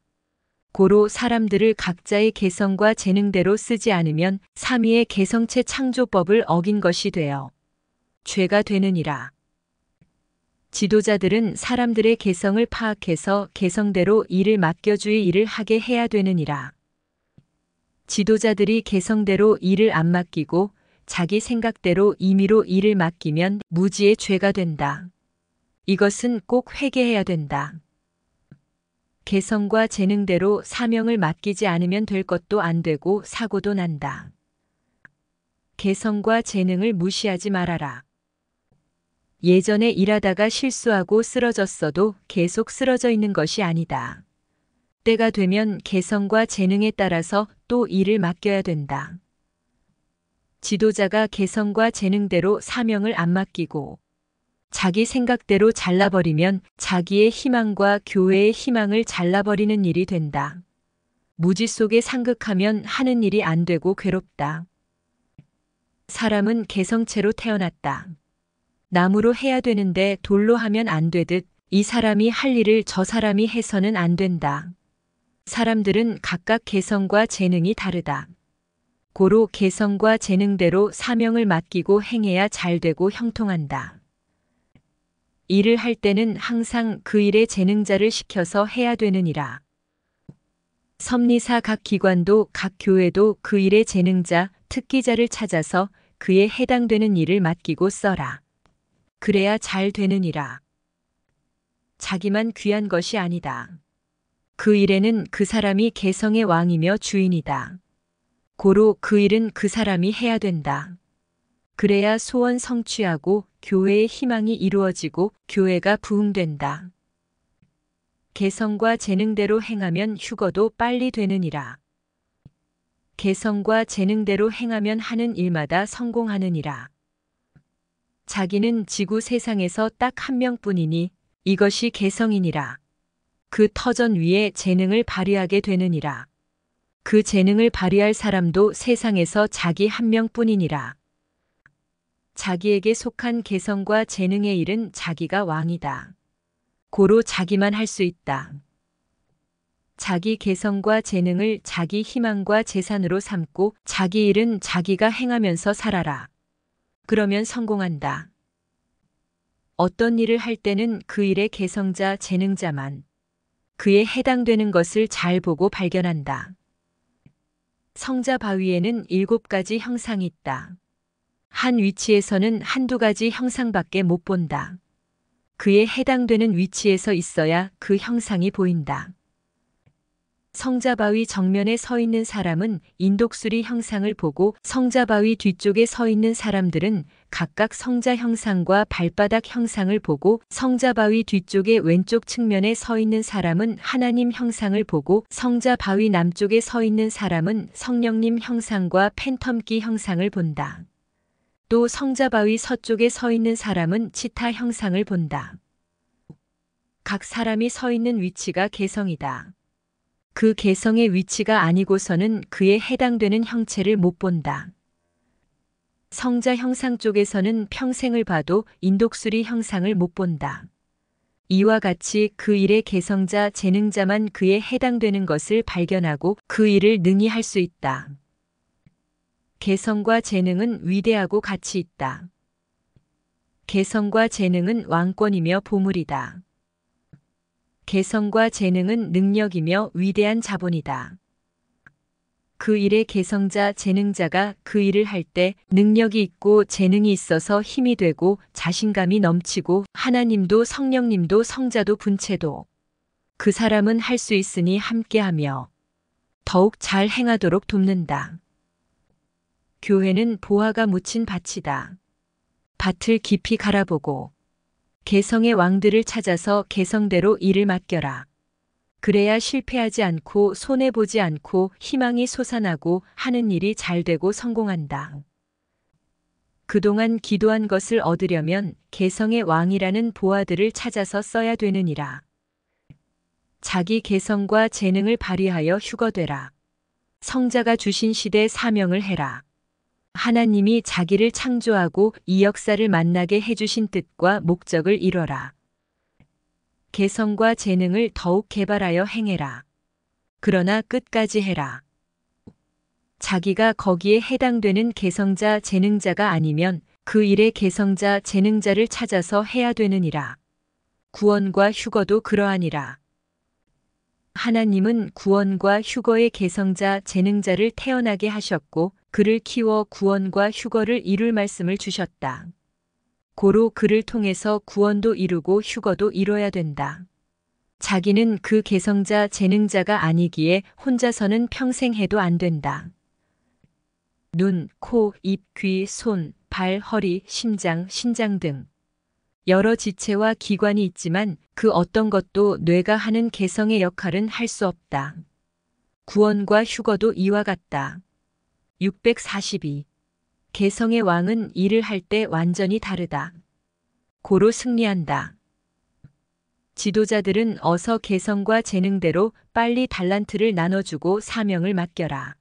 고로 사람들을 각자의 개성과 재능대로 쓰지 않으면 삼위의 개성체 창조법을 어긴 것이 되어 죄가 되느니라. 지도자들은 사람들의 개성을 파악해서 개성대로 일을 맡겨주의 일을 하게 해야 되느니라. 지도자들이 개성대로 일을 안 맡기고 자기 생각대로 임의로 일을 맡기면 무지의 죄가 된다. 이것은 꼭 회개해야 된다. 개성과 재능대로 사명을 맡기지 않으면 될 것도 안 되고 사고도 난다. 개성과 재능을 무시하지 말아라. 예전에 일하다가 실수하고 쓰러졌어도 계속 쓰러져 있는 것이 아니다. 때가 되면 개성과 재능에 따라서 또 일을 맡겨야 된다. 지도자가 개성과 재능대로 사명을 안 맡기고 자기 생각대로 잘라버리면 자기의 희망과 교회의 희망을 잘라버리는 일이 된다. 무지 속에 상극하면 하는 일이 안 되고 괴롭다. 사람은 개성체로 태어났다. 나무로 해야 되는데 돌로 하면 안 되듯 이 사람이 할 일을 저 사람이 해서는 안 된다. 사람들은 각각 개성과 재능이 다르다. 고로 개성과 재능대로 사명을 맡기고 행해야 잘되고 형통한다. 일을 할 때는 항상 그 일의 재능자를 시켜서 해야 되느니라. 섭리사 각 기관도 각 교회도 그 일의 재능자, 특기자를 찾아서 그에 해당되는 일을 맡기고 써라. 그래야 잘 되느니라. 자기만 귀한 것이 아니다. 그 일에는 그 사람이 개성의 왕이며 주인이다. 고로 그 일은 그 사람이 해야 된다. 그래야 소원 성취하고 교회의 희망이 이루어지고 교회가 부흥된다. 개성과 재능대로 행하면 휴거도 빨리 되느니라. 개성과 재능대로 행하면 하는 일마다 성공하느니라. 자기는 지구 세상에서 딱 한 명뿐이니 이것이 개성이니라. 그 터전 위에 재능을 발휘하게 되느니라. 그 재능을 발휘할 사람도 세상에서 자기 한 명뿐이니라. 자기에게 속한 개성과 재능의 일은 자기가 왕이다. 고로 자기만 할 수 있다. 자기 개성과 재능을 자기 희망과 재산으로 삼고 자기 일은 자기가 행하면서 살아라. 그러면 성공한다. 어떤 일을 할 때는 그 일의 개성자, 재능자만 그에 해당되는 것을 잘 보고 발견한다. 성자 바위에는 7가지 형상이 있다. 한 위치에서는 한두 가지 형상밖에 못 본다. 그에 해당되는 위치에서 있어야 그 형상이 보인다. 성자바위 정면에 서 있는 사람은 인독수리 형상을 보고 성자바위 뒤쪽에 서 있는 사람들은 각각 성자 형상과 발바닥 형상을 보고 성자바위 뒤쪽에 왼쪽 측면에 서 있는 사람은 하나님 형상을 보고 성자바위 남쪽에 서 있는 사람은 성령님 형상과 팬텀기 형상을 본다. 또 성자바위 서쪽에 서 있는 사람은 치타 형상을 본다. 각 사람이 서 있는 위치가 개성이다. 그 개성의 위치가 아니고서는 그에 해당되는 형체를 못 본다. 성자 형상 쪽에서는 평생을 봐도 인독수리 형상을 못 본다. 이와 같이 그 일의 개성자, 재능자만 그에 해당되는 것을 발견하고 그 일을 능히 할 수 있다. 개성과 재능은 위대하고 가치 있다. 개성과 재능은 왕권이며 보물이다. 개성과 재능은 능력이며 위대한 자본이다. 그 일의 개성자, 재능자가 그 일을 할 때 능력이 있고 재능이 있어서 힘이 되고 자신감이 넘치고 하나님도 성령님도 성자도 분체도 그 사람은 할 수 있으니 함께하며 더욱 잘 행하도록 돕는다. 교회는 보화가 묻힌 밭이다. 밭을 깊이 갈아보고 개성의 왕들을 찾아서 개성대로 일을 맡겨라. 그래야 실패하지 않고 손해보지 않고 희망이 솟아나고 하는 일이 잘되고 성공한다. 그동안 기도한 것을 얻으려면 개성의 왕이라는 보화들을 찾아서 써야 되느니라. 자기 개성과 재능을 발휘하여 휴거되라. 성자가 주신 시대 사명을 해라. 하나님이 자기를 창조하고 이 역사를 만나게 해주신 뜻과 목적을 이뤄라. 개성과 재능을 더욱 개발하여 행해라. 그러나 끝까지 해라. 자기가 거기에 해당되는 개성자, 재능자가 아니면 그 일의 개성자, 재능자를 찾아서 해야 되느니라. 구원과 휴거도 그러하니라. 하나님은 구원과 휴거의 개성자, 재능자를 태어나게 하셨고 그를 키워 구원과 휴거를 이룰 말씀을 주셨다. 고로 그를 통해서 구원도 이루고 휴거도 이뤄야 된다. 자기는 그 개성자 재능자가 아니기에 혼자서는 평생 해도 안 된다. 눈, 코, 입, 귀, 손, 발, 허리, 심장, 신장 등 여러 지체와 기관이 있지만 그 어떤 것도 뇌가 하는 개성의 역할은 할 수 없다. 구원과 휴거도 이와 같다. 642. 개성의 왕은 일을 할 때 완전히 다르다. 고로 승리한다. 지도자들은 어서 개성과 재능대로 빨리 달란트를 나눠주고 사명을 맡겨라.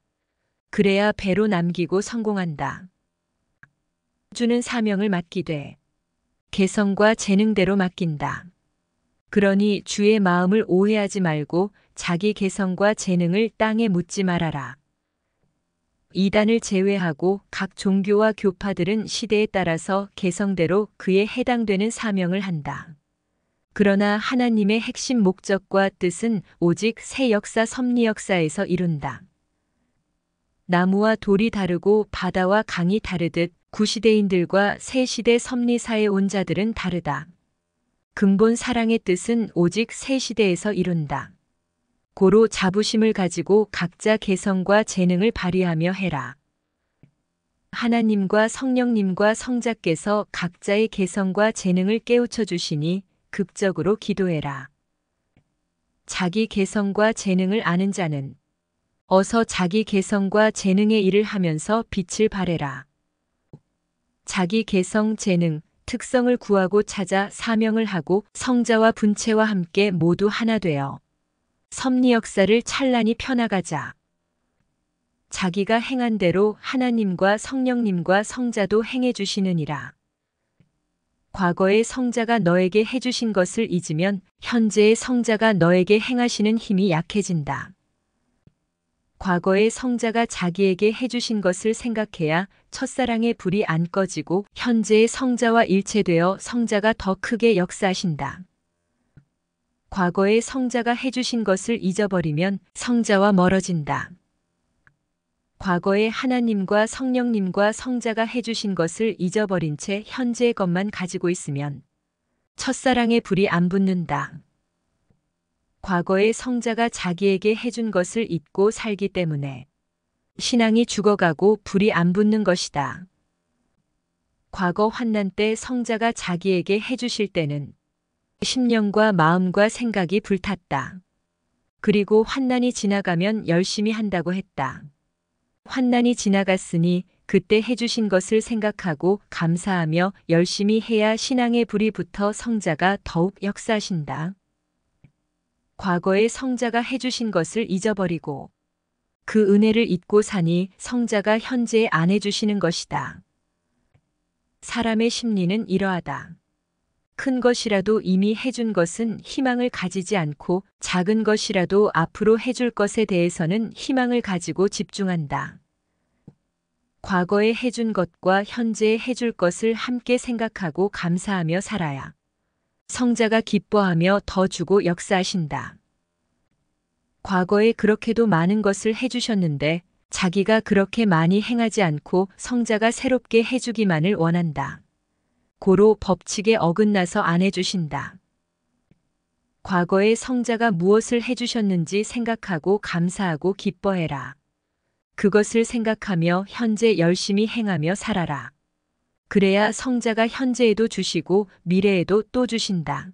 그래야 배로 남기고 성공한다. 주는 사명을 맡기되 개성과 재능대로 맡긴다. 그러니 주의 마음을 오해하지 말고 자기 개성과 재능을 땅에 묻지 말아라. 이단을 제외하고 각 종교와 교파들은 시대에 따라서 개성대로 그에 해당되는 사명을 한다. 그러나 하나님의 핵심 목적과 뜻은 오직 새 역사 섭리 역사에서 이룬다. 나무와 돌이 다르고 바다와 강이 다르듯 구시대인들과 새 시대 섭리사에 온 자들은 다르다. 근본 사랑의 뜻은 오직 새 시대에서 이룬다. 고로 자부심을 가지고 각자 개성과 재능을 발휘하며 해라. 하나님과 성령님과 성자께서 각자의 개성과 재능을 깨우쳐 주시니 극적으로 기도해라. 자기 개성과 재능을 아는 자는 어서 자기 개성과 재능의 일을 하면서 빛을 발해라. 자기 개성, 재능, 특성을 구하고 찾아 사명을 하고 성자와 분체와 함께 모두 하나 되어 섭리 역사를 찬란히 펴나가자. 자기가 행한 대로 하나님과 성령님과 성자도 행해 주시느니라. 과거의 성자가 너에게 해주신 것을 잊으면 현재의 성자가 너에게 행하시는 힘이 약해진다. 과거의 성자가 자기에게 해주신 것을 생각해야 첫사랑의 불이 안 꺼지고 현재의 성자와 일체되어 성자가 더 크게 역사하신다. 과거의 성자가 해주신 것을 잊어버리면 성자와 멀어진다. 과거의 하나님과 성령님과 성자가 해주신 것을 잊어버린 채 현재의 것만 가지고 있으면 첫사랑의 불이 안 붙는다. 과거의 성자가 자기에게 해준 것을 잊고 살기 때문에 신앙이 죽어가고 불이 안 붙는 것이다. 과거 환난 때 성자가 자기에게 해주실 때는 심령과 마음과 생각이 불탔다. 그리고 환난이 지나가면 열심히 한다고 했다. 환난이 지나갔으니 그때 해주신 것을 생각하고 감사하며 열심히 해야 신앙의 불이 붙어 성자가 더욱 역사하신다. 과거의 성자가 해주신 것을 잊어버리고 그 은혜를 잊고 사니 성자가 현재에 안 해주시는 것이다. 사람의 심리는 이러하다. 큰 것이라도 이미 해준 것은 희망을 가지지 않고 작은 것이라도 앞으로 해줄 것에 대해서는 희망을 가지고 집중한다. 과거에 해준 것과 현재에 해줄 것을 함께 생각하고 감사하며 살아야 성자가 기뻐하며 더 주고 역사하신다. 과거에 그렇게도 많은 것을 해주셨는데 자기가 그렇게 많이 행하지 않고 성자가 새롭게 해주기만을 원한다. 고로 법칙에 어긋나서 안 해주신다. 과거에 성자가 무엇을 해주셨는지 생각하고 감사하고 기뻐해라. 그것을 생각하며 현재 열심히 행하며 살아라. 그래야 성자가 현재에도 주시고 미래에도 또 주신다.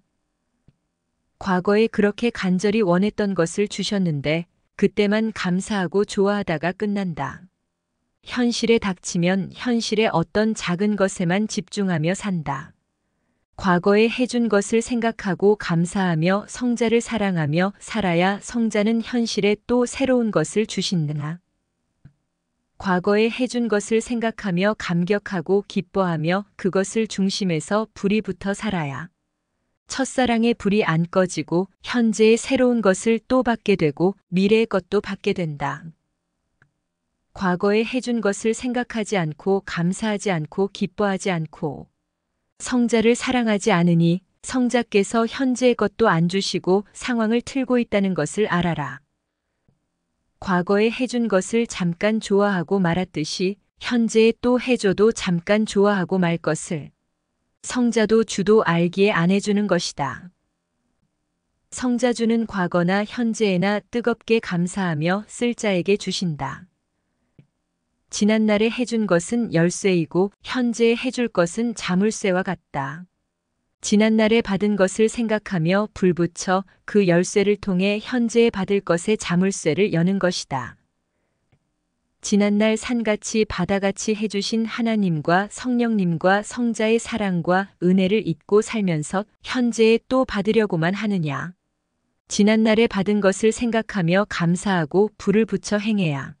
과거에 그렇게 간절히 원했던 것을 주셨는데 그때만 감사하고 좋아하다가 끝난다. 현실에 닥치면 현실의 어떤 작은 것에만 집중하며 산다. 과거에 해준 것을 생각하고 감사하며 성자를 사랑하며 살아야 성자는 현실에 또 새로운 것을 주신다. 과거에 해준 것을 생각하며 감격하고 기뻐하며 그것을 중심에서 불이 붙어 살아야 첫사랑의 불이 안 꺼지고 현재의 새로운 것을 또 받게 되고 미래의 것도 받게 된다. 과거에 해준 것을 생각하지 않고 감사하지 않고 기뻐하지 않고 성자를 사랑하지 않으니 성자께서 현재의 것도 안 주시고 상황을 틀고 있다는 것을 알아라. 과거에 해준 것을 잠깐 좋아하고 말았듯이 현재에 또 해줘도 잠깐 좋아하고 말 것을 성자도 주도 알기에 안 해주는 것이다. 성자주는 과거나 현재에나 뜨겁게 감사하며 쓸 자에게 주신다. 지난날에 해준 것은 열쇠이고 현재에 해줄 것은 자물쇠와 같다. 지난날에 받은 것을 생각하며 불 붙여 그 열쇠를 통해 현재에 받을 것의 자물쇠를 여는 것이다. 지난날 산같이 바다같이 해주신 하나님과 성령님과 성자의 사랑과 은혜를 잊고 살면서 현재에 또 받으려고만 하느냐. 지난날에 받은 것을 생각하며 감사하고 불을 붙여 행해야.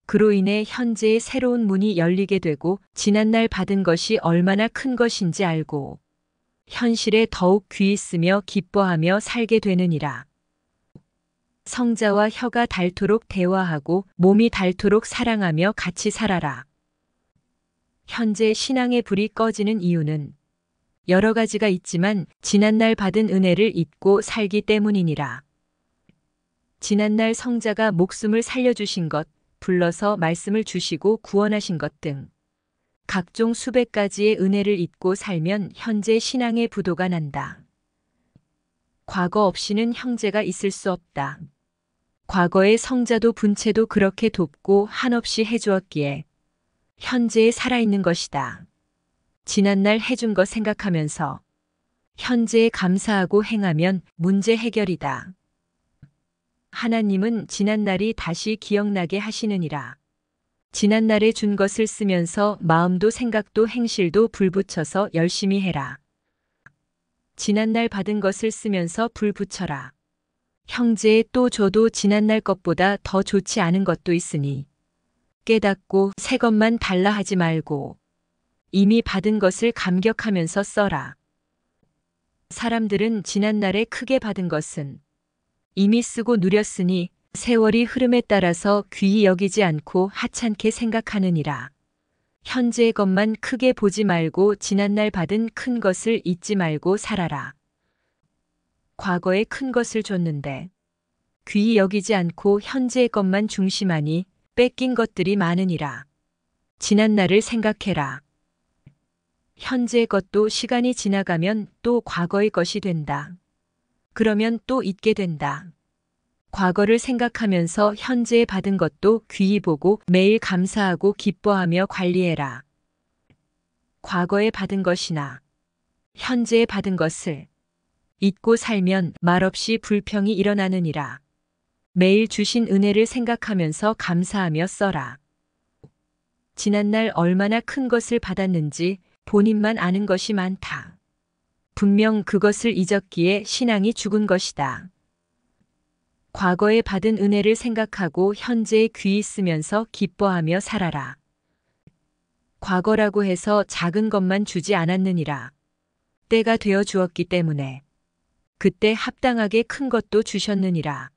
그로 인해 현재의 새로운 문이 열리게 되고 지난날 받은 것이 얼마나 큰 것인지 알고 현실에 더욱 귀히 쓰며 기뻐하며 살게 되느니라. 성자와 혀가 닳도록 대화하고 몸이 닳도록 사랑하며 같이 살아라. 현재 신앙의 불이 꺼지는 이유는 여러 가지가 있지만 지난날 받은 은혜를 잊고 살기 때문이니라. 지난날 성자가 목숨을 살려주신 것, 불러서 말씀을 주시고 구원하신 것 등 각종 수백 가지의 은혜를 잊고 살면 현재 신앙의 부도가 난다. 과거 없이는 형제가 있을 수 없다. 과거의 성자도 분체도 그렇게 돕고 한없이 해주었기에 현재에 살아있는 것이다. 지난날 해준 것 생각하면서 현재에 감사하고 행하면 문제 해결이다. 하나님은 지난날이 다시 기억나게 하시느니라. 지난날에 준 것을 쓰면서 마음도 생각도 행실도 불붙여서 열심히 해라. 지난날 받은 것을 쓰면서 불 붙여라. 형제에 또 줘도 지난날 것보다 더 좋지 않은 것도 있으니 깨닫고 새 것만 달라 하지 말고 이미 받은 것을 감격하면서 써라. 사람들은 지난날에 크게 받은 것은 이미 쓰고 누렸으니 세월이 흐름에 따라서 귀히 여기지 않고 하찮게 생각하느니라. 현재의 것만 크게 보지 말고 지난날 받은 큰 것을 잊지 말고 살아라. 과거에 큰 것을 줬는데 귀히 여기지 않고 현재의 것만 중심하니 뺏긴 것들이 많으니라. 지난날을 생각해라. 현재의 것도 시간이 지나가면 또 과거의 것이 된다. 그러면 또 잊게 된다. 과거를 생각하면서 현재에 받은 것도 귀히 보고 매일 감사하고 기뻐하며 관리해라. 과거에 받은 것이나 현재에 받은 것을 잊고 살면 말없이 불평이 일어나느니라. 매일 주신 은혜를 생각하면서 감사하며 써라. 지난날 얼마나 큰 것을 받았는지 본인만 아는 것이 많다. 분명 그것을 잊었기에 신앙이 죽은 것이다. 과거에 받은 은혜를 생각하고 현재에 귀히 쓰면서 기뻐하며 살아라. 과거라고 해서 작은 것만 주지 않았느니라. 때가 되어 주었기 때문에 그때 합당하게 큰 것도 주셨느니라.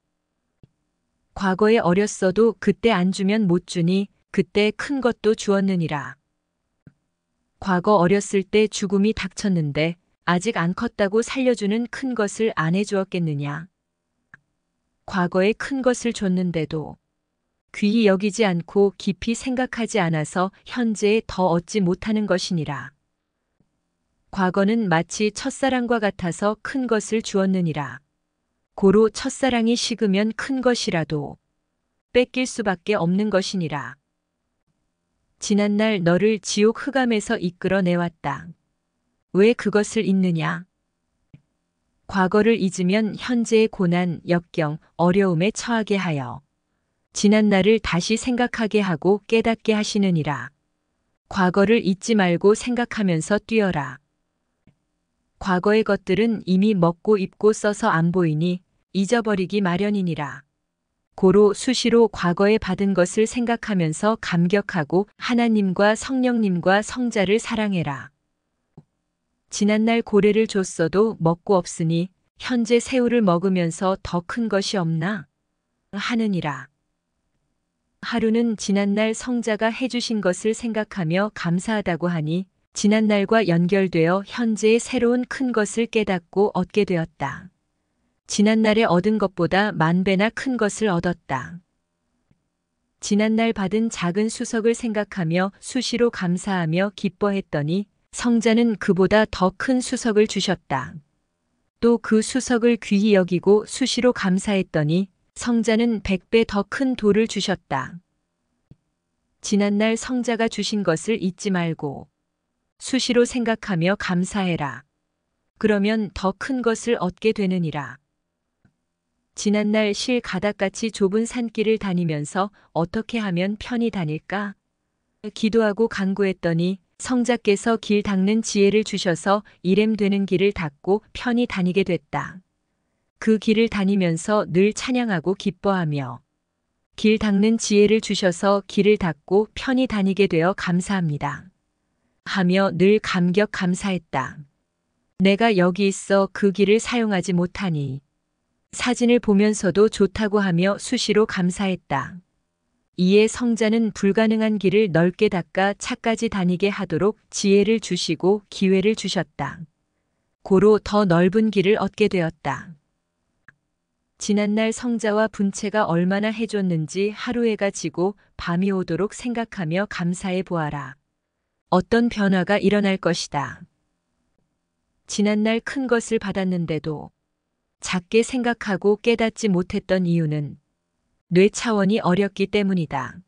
과거에 어렸어도 그때 안 주면 못 주니 그때 큰 것도 주었느니라. 과거 어렸을 때 죽음이 닥쳤는데 아직 안 컸다고 살려주는 큰 것을 안 해주었겠느냐. 과거에 큰 것을 줬는데도 귀히 여기지 않고 깊이 생각하지 않아서 현재에 더 얻지 못하는 것이니라. 과거는 마치 첫사랑과 같아서 큰 것을 주었느니라. 고로 첫사랑이 식으면 큰 것이라도 뺏길 수밖에 없는 것이니라. 지난날 너를 지옥 흑암에서 이끌어 내왔다. 왜 그것을 잊느냐? 과거를 잊으면 현재의 고난, 역경, 어려움에 처하게 하여 지난날을 다시 생각하게 하고 깨닫게 하시느니라. 과거를 잊지 말고 생각하면서 뛰어라. 과거의 것들은 이미 먹고 입고 써서 안 보이니 잊어버리기 마련이니라. 고로 수시로 과거에 받은 것을 생각하면서 감격하고 하나님과 성령님과 성자를 사랑해라. 지난날 고래를 줬어도 먹고 없으니 현재 새우를 먹으면서 더 큰 것이 없나? 하느니라. 하루는 지난날 성자가 해주신 것을 생각하며 감사하다고 하니 지난날과 연결되어 현재의 새로운 큰 것을 깨닫고 얻게 되었다. 지난날에 얻은 것보다 만 배나 큰 것을 얻었다. 지난날 받은 작은 수석을 생각하며 수시로 감사하며 기뻐했더니 성자는 그보다 더 큰 수석을 주셨다. 또 그 수석을 귀히 여기고 수시로 감사했더니 성자는 100배 더 큰 돌을 주셨다. 지난날 성자가 주신 것을 잊지 말고 수시로 생각하며 감사해라. 그러면 더 큰 것을 얻게 되느니라. 지난날 실 가닥같이 좁은 산길을 다니면서 어떻게 하면 편히 다닐까? 기도하고 간구했더니 성자께서 길 닦는 지혜를 주셔서 이램 되는 길을 닦고 편히 다니게 됐다. 그 길을 다니면서 늘 찬양하고 기뻐하며 길 닦는 지혜를 주셔서 길을 닦고 편히 다니게 되어 감사합니다. 하며 늘 감격 감사했다. 내가 여기 있어 그 길을 사용하지 못하니 사진을 보면서도 좋다고 하며 수시로 감사했다. 이에 성자는 불가능한 길을 넓게 닦아 차까지 다니게 하도록 지혜를 주시고 기회를 주셨다. 고로 더 넓은 길을 얻게 되었다. 지난날 성자와 분체가 얼마나 해줬는지 하루해가 지고 밤이 오도록 생각하며 감사해 보아라. 어떤 변화가 일어날 것이다. 지난날 큰 것을 받았는데도 작게 생각하고 깨닫지 못했던 이유는 뇌 차원이 어렸기 때문이다.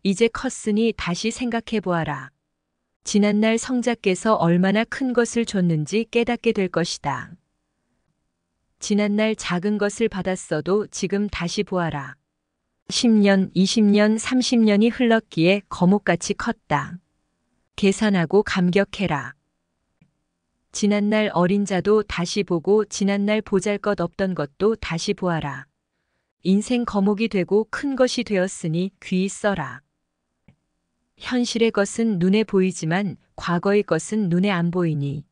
이제 컸으니 다시 생각해 보아라. 지난날 성자께서 얼마나 큰 것을 줬는지 깨닫게 될 것이다. 지난날 작은 것을 받았어도 지금 다시 보아라. 10년, 20년, 30년이 흘렀기에 거목같이 컸다. 계산하고 감격해라. 지난날 어린 자도 다시 보고 지난날 보잘것 없던 것도 다시 보아라. 인생 거목이 되고 큰 것이 되었으니 귀히 써라. 현실의 것은 눈에 보이지만 과거의 것은 눈에 안 보이니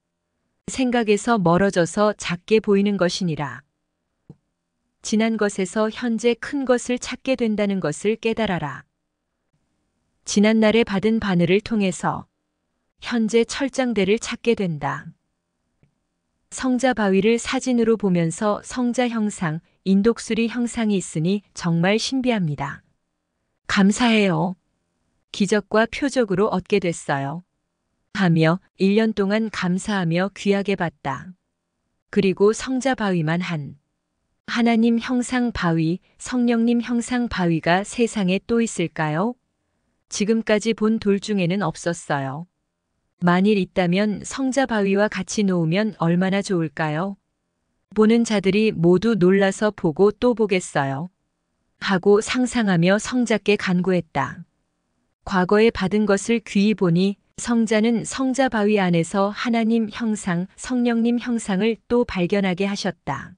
생각에서 멀어져서 작게 보이는 것이니라. 지난 것에서 현재 큰 것을 찾게 된다는 것을 깨달아라. 지난날에 받은 바늘을 통해서 현재 철장대를 찾게 된다. 성자 바위를 사진으로 보면서 성자 형상, 인독수리 형상이 있으니 정말 신비합니다. 감사해요. 기적과 표적으로 얻게 됐어요. 하며 1년 동안 감사하며 귀하게 봤다. 그리고 성자 바위만 한 하나님 형상 바위, 성령님 형상 바위가 세상에 또 있을까요? 지금까지 본 돌 중에는 없었어요. 만일 있다면 성자 바위와 같이 놓으면 얼마나 좋을까요? 보는 자들이 모두 놀라서 보고 또 보겠어요. 하고 상상하며 성자께 간구했다. 과거에 받은 것을 귀히 보니 성자는 성자 바위 안에서 하나님 형상, 성령님 형상을 또 발견하게 하셨다.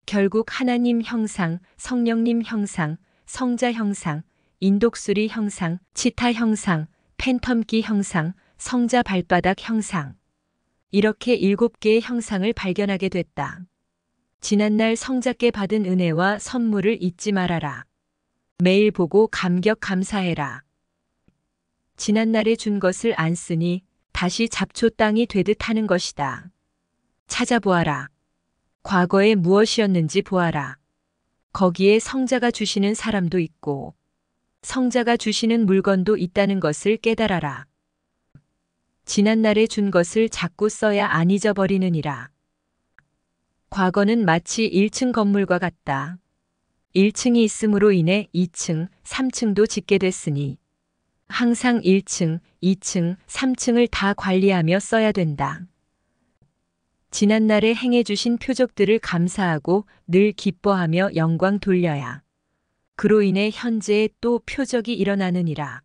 결국 하나님 형상, 성령님 형상, 성자 형상, 인독수리 형상, 치타 형상, 팬텀기 형상, 성자 발바닥 형상. 이렇게 7개의 형상을 발견하게 됐다. 지난날 성자께 받은 은혜와 선물을 잊지 말아라. 매일 보고 감격 감사해라. 지난날에 준 것을 안 쓰니 다시 잡초 땅이 되듯 하는 것이다. 찾아보아라. 과거에 무엇이었는지 보아라. 거기에 성자가 주시는 사람도 있고 성자가 주시는 물건도 있다는 것을 깨달아라. 지난날에 준 것을 자꾸 써야 안 잊어버리느니라. 과거는 마치 1층 건물과 같다. 1층이 있음으로 인해 2층, 3층도 짓게 됐으니 항상 1층, 2층, 3층을 다 관리하며 써야 된다. 지난날에 행해주신 표적들을 감사하고 늘 기뻐하며 영광 돌려야 그로 인해 현재에 또 표적이 일어나느니라.